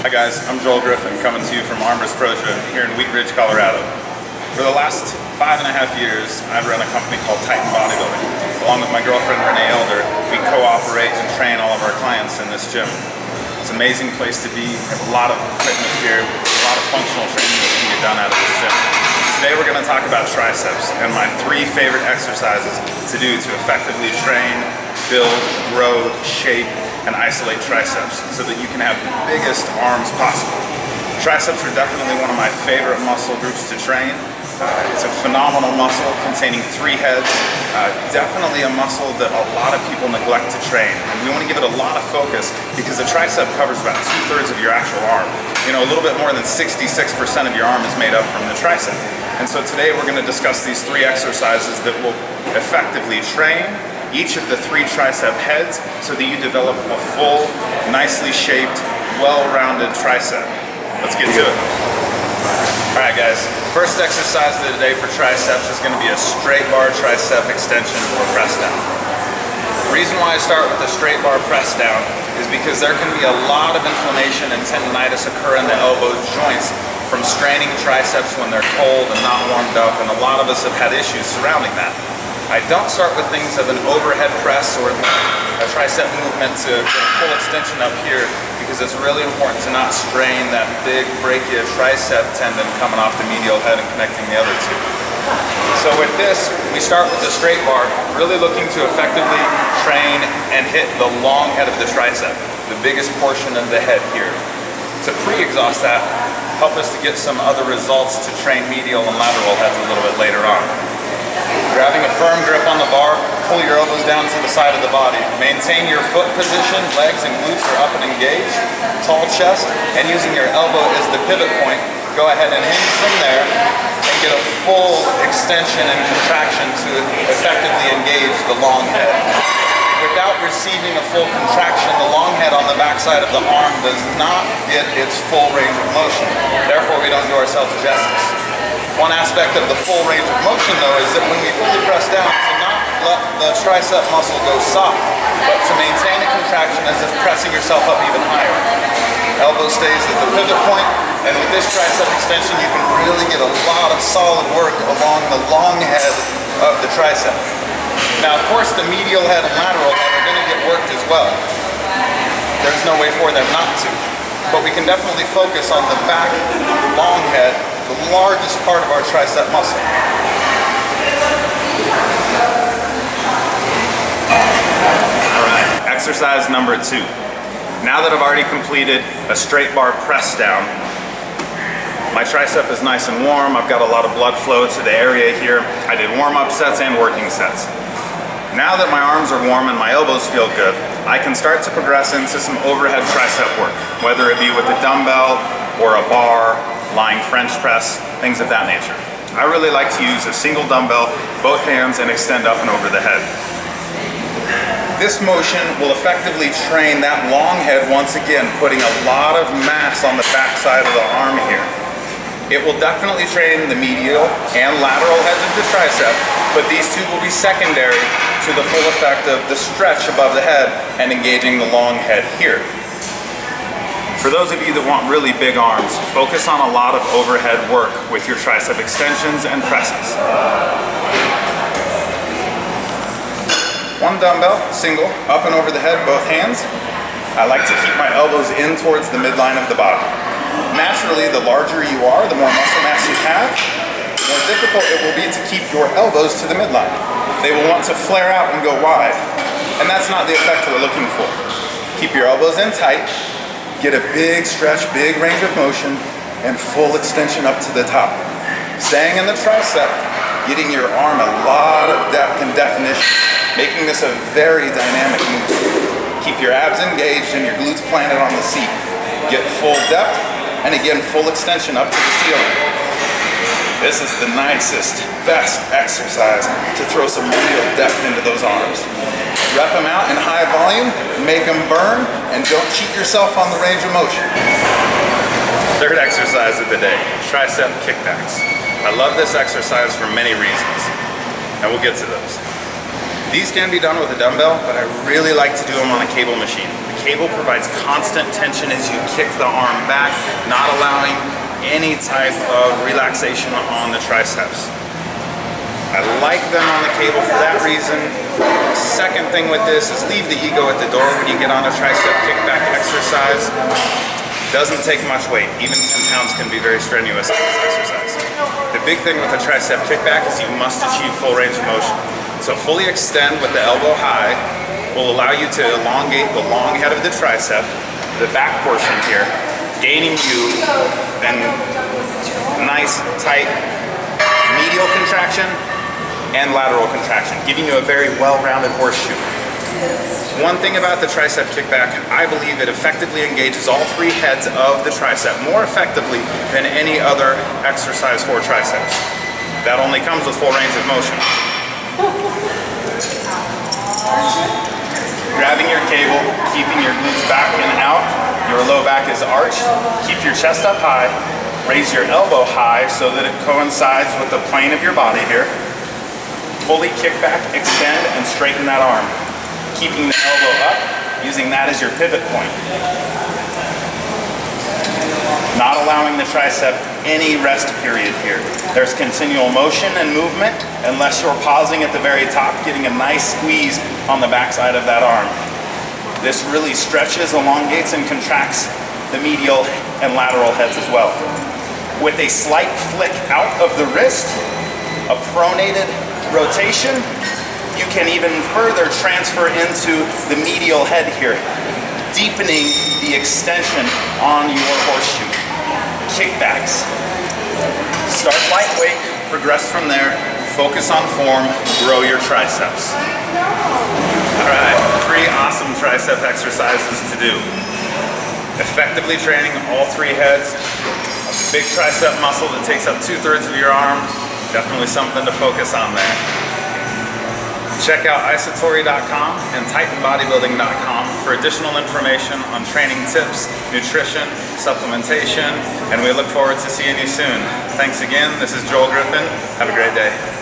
Hi guys, I'm Joel Griffin coming to you from Armbrust Pro Gym here in Wheat Ridge, Colorado. For the last 5.5 years, I've run a company called Titan Bodybuilding. Along with my girlfriend Renee Elder, we cooperate and train all of our clients in this gym. It's an amazing place to be. We have a lot of equipment here, a lot of functional training that can get done out of this gym. Today we're going to talk about triceps and my 3 favorite exercises to do to effectively train, build, grow, shape, and isolate triceps so that you can have the biggest arms possible. Triceps are definitely one of my favorite muscle groups to train. It's a phenomenal muscle containing 3 heads. Definitely a muscle that a lot of people neglect to train. And we want to give it a lot of focus because the tricep covers about 2/3 of your actual arm. You know, a little bit more than 66% of your arm is made up from the tricep. And so today we're going to discuss these 3 exercises that will effectively train each of the 3 tricep heads so that you develop a full, nicely shaped, well-rounded tricep. Let's get to it. Alright guys, first exercise of the day for triceps is going to be a straight bar tricep extension or press down. The reason why I start with the straight bar press down is because there can be a lot of inflammation and tendonitis occur in the elbow joints from straining triceps when they're cold and not warmed up, and a lot of us have had issues surrounding that. I don't start with things of an overhead press or a tricep movement to get a full extension up here because it's really important to not strain that big brachia tricep tendon coming off the medial head and connecting the other 2. So with this, we start with the straight bar, really looking to effectively train and hit the long head of the tricep, the biggest portion of the head here. To pre-exhaust that, help us to get some other results to train medial and lateral heads a little bit later on. Grabbing a firm grip on the bar, pull your elbows down to the side of the body. Maintain your foot position, legs and glutes are up and engaged, tall chest, and using your elbow as the pivot point, go ahead and hinge from there and get a full extension and contraction to effectively engage the long head. Without receiving a full contraction, the long head on the backside of the arm does not get its full range of motion. Therefore, we don't do ourselves justice. One aspect of the full range of motion though is that when we fully press down, to not let the tricep muscle go soft, but to maintain a contraction as if pressing yourself up even higher. Elbow stays at the pivot point, and with this tricep extension you can really get a lot of solid work along the long head of the tricep. Now of course the medial head and lateral head are going to get worked as well. There's no way for them not to. But we can definitely focus on the back long head, the largest part of our tricep muscle. Alright, exercise number 2. Now that I've already completed a straight bar press down, my tricep is nice and warm, I've got a lot of blood flow to the area here. I did warm-up sets and working sets. Now that my arms are warm and my elbows feel good, I can start to progress into some overhead tricep work, whether it be with a dumbbell or a bar, lying French press, things of that nature. I really like to use a single dumbbell, both hands, and extend up and over the head. This motion will effectively train that long head once again, putting a lot of mass on the back side of the arm here. It will definitely train the medial and lateral heads of the tricep, but these 2 will be secondary to the full effect of the stretch above the head and engaging the long head here. For those of you that want really big arms, focus on a lot of overhead work with your tricep extensions and presses. 1 dumbbell, single, up and over the head, both hands. I like to keep my elbows in towards the midline of the body. Naturally, the larger you are, the more muscle mass you have, the more difficult it will be to keep your elbows to the midline. They will want to flare out and go wide, and that's not the effect we're looking for. Keep your elbows in tight, get a big stretch, big range of motion, and full extension up to the top. Staying in the tricep, getting your arm a lot of depth and definition, making this a very dynamic movement. Keep your abs engaged and your glutes planted on the seat. Get full depth, and again, full extension up to the ceiling. This is the nicest, best exercise to throw some real depth into those arms. Rep them out in high volume, make them burn, and don't cheat yourself on the range of motion. Third exercise of the day, Tricep Kickbacks. I love this exercise for many reasons, and we'll get to those. These can be done with a dumbbell, but I really like to do them on a cable machine. The cable provides constant tension as you kick the arm back, not allowing any type of relaxation on the triceps. I like them on the cable for that reason. Second thing with this is leave the ego at the door when you get on a tricep kickback exercise. Doesn't take much weight. Even 10 pounds can be very strenuous in this exercise. The big thing with the tricep kickback is you must achieve full range of motion. So fully extend with the elbow high will allow you to elongate the long head of the tricep, the back portion here, gaining you then nice tight medial contraction and lateral contraction, giving you a very well-rounded horseshoe. One thing about the tricep kickback, I believe it effectively engages all three heads of the tricep more effectively than any other exercise for triceps. That only comes with full range of motion. Grabbing your cable, keeping your glutes back and out, your low back is arched, keep your chest up high, raise your elbow high so that it coincides with the plane of your body here. Fully kick back, extend, and straighten that arm. Keeping the elbow up, using that as your pivot point. Not allowing the tricep any rest period here. There's continual motion and movement unless you're pausing at the very top, getting a nice squeeze on the backside of that arm. This really stretches, elongates, and contracts the medial and lateral heads as well. With a slight flick out of the wrist, a pronated rotation, you can even further transfer into the medial head here, deepening the extension on your horseshoe. Kickbacks. Start lightweight, progress from there, focus on form, grow your triceps. All right, 3 awesome tricep exercises to do. Effectively training all 3 heads, a big tricep muscle that takes up 2/3 of your arm. Definitely something to focus on there. Check out iSatori.com and TitanBodybuilding.com for additional information on training tips, nutrition, supplementation, and we look forward to seeing you soon. Thanks again. This is Joel Griffin. Have a great day.